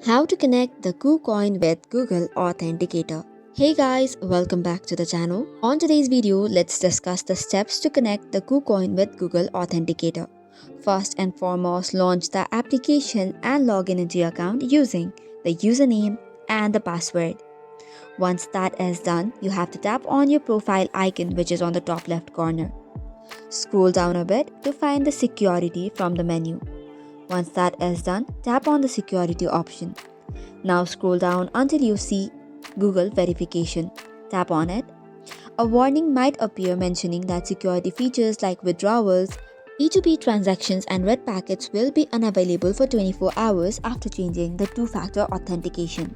How to connect the KuCoin with Google Authenticator. Hey guys, welcome back to the channel. On today's video, let's discuss the steps to connect the KuCoin with Google Authenticator. First and foremost, launch the application and log in into your account using the username and the password. Once that is done, you have to tap on your profile icon which is on the top left corner. Scroll down a bit to find the security from the menu. Once that is done, tap on the security option. Now scroll down until you see Google Verification. Tap on it. A warning might appear mentioning that security features like withdrawals, P2P transactions and red packets will be unavailable for 24 hours after changing the two-factor authentication.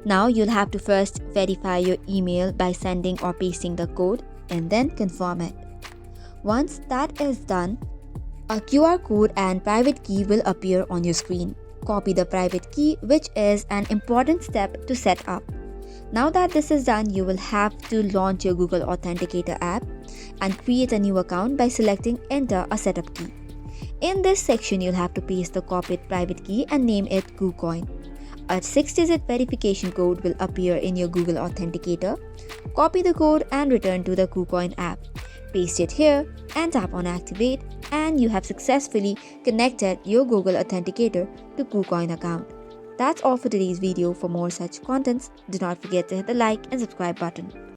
Now you'll have to first verify your email by sending or pasting the code and then confirm it. Once that is done, a QR code and private key will appear on your screen. Copy the private key, which is an important step to set up. Now that this is done, you will have to launch your Google Authenticator app and create a new account by selecting Enter a setup key. In this section, you'll have to paste the copied private key and name it KuCoin. A 6-digit verification code will appear in your Google Authenticator. Copy the code and return to the KuCoin app. Paste it here and tap on Activate, and you have successfully connected your Google Authenticator to KuCoin account. That's all for today's video. For more such contents, do not forget to hit the like and subscribe button.